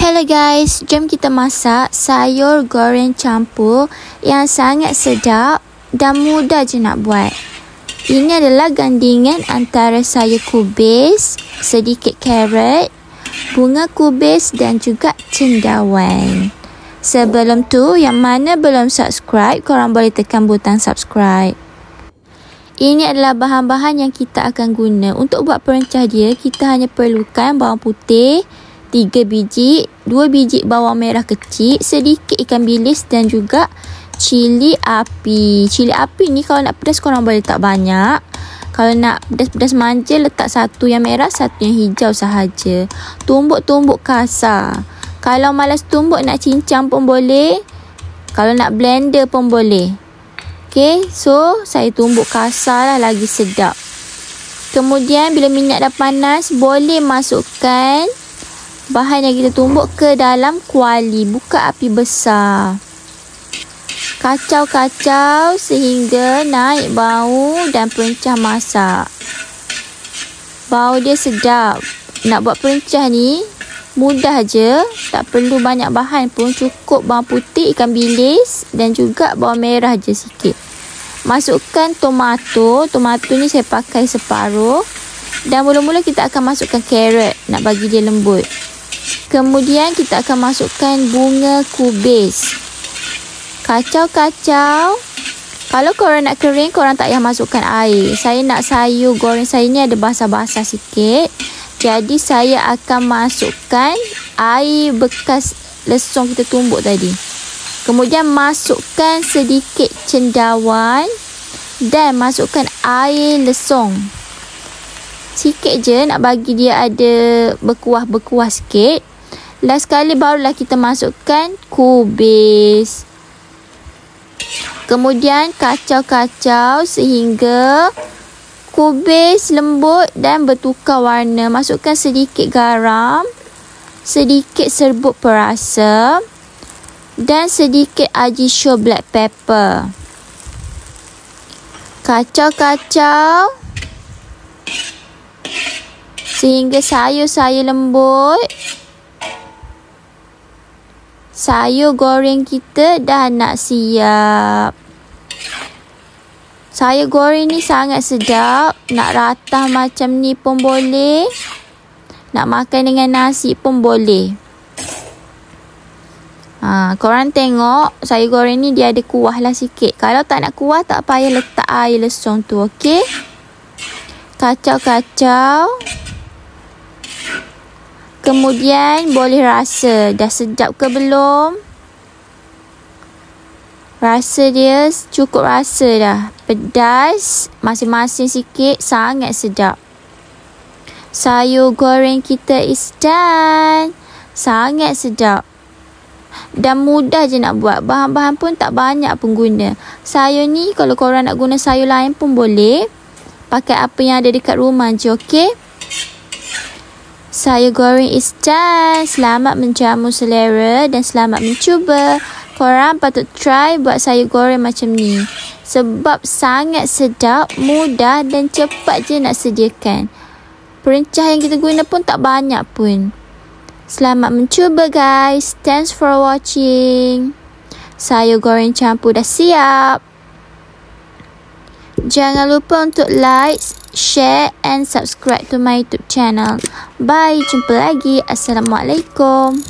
Hello guys, jom kita masak sayur goreng campur yang sangat sedap dan mudah je nak buat. Ini adalah gandingan antara sayur kubis, sedikit carrot, bunga kubis dan juga cendawan. Sebelum tu, yang mana belum subscribe, korang boleh tekan butang subscribe. Ini adalah bahan-bahan yang kita akan guna. Untuk buat perencah dia, kita hanya perlukan bawang putih 3 biji, 2 biji bawang merah kecil, sedikit ikan bilis dan juga cili api. Cili api ni kalau nak pedas korang boleh letak banyak. Kalau nak pedas-pedas manja letak satu yang merah, satu yang hijau sahaja. Tumbuk-tumbuk kasar. Kalau malas tumbuk nak cincang pun boleh. Kalau nak blender pun boleh. Okay, so saya tumbuk kasar lah, lagi sedap. Kemudian bila minyak dah panas, boleh masukkan bahan yang kita tumbuk ke dalam kuali. Buka api besar. Kacau-kacau sehingga naik bau dan perencah masak. Bau dia sedap. Nak buat perencah ni mudah je. Tak perlu banyak bahan pun. Cukup bawang putih, ikan bilis dan juga bawang merah je sikit. Masukkan tomato. Tomato ni saya pakai separuh. Dan mula-mula kita akan masukkan carrot. Nak bagi dia lembut. Kemudian kita akan masukkan bunga kubis. Kacau-kacau. Kalau korang nak kering, korang tak payah masukkan air. Saya nak sayur goreng saya ni ada basah-basah sikit. Jadi saya akan masukkan air bekas lesung kita tumbuk tadi. Kemudian masukkan sedikit cendawan dan masukkan air lesung. Sikit je nak bagi dia ada berkuah-berkuah sikit. Last sekali barulah kita masukkan kubis. Kemudian kacau-kacau sehingga kubis lembut dan bertukar warna. Masukkan sedikit garam, sedikit serbuk perasa dan sedikit ajisho black pepper. Kacau-kacau sehingga sayur-sayur lembut. Sayur goreng kita dah nak siap. Sayur goreng ni sangat sedap. Nak ratah macam ni pun boleh. Nak makan dengan nasi pun boleh. Korang tengok sayur goreng ni dia ada kuah lah sikit. Kalau tak nak kuah tak payah letak air lesung tu, okey? Kacau-kacau. Kemudian boleh rasa dah sedap ke belum. Rasa dia cukup rasa dah. Pedas masing-masing sikit, sangat sedap. Sayur goreng kita is done. Sangat sedap. Dan mudah je nak buat. Bahan-bahan pun tak banyak pun guna. Sayur ni kalau korang nak guna sayur lain pun boleh. Pakai apa yang ada dekat rumah je, okey? Sayur goreng is done. Selamat menjamu selera dan selamat mencuba. Korang patut try buat sayur goreng macam ni. Sebab sangat sedap, mudah dan cepat je nak sediakan. Perencah yang kita guna pun tak banyak pun. Selamat mencuba guys. Thanks for watching. Sayur goreng campur dah siap. Jangan lupa untuk like, share and subscribe to my YouTube channel. Bye, jumpa lagi. Assalamualaikum.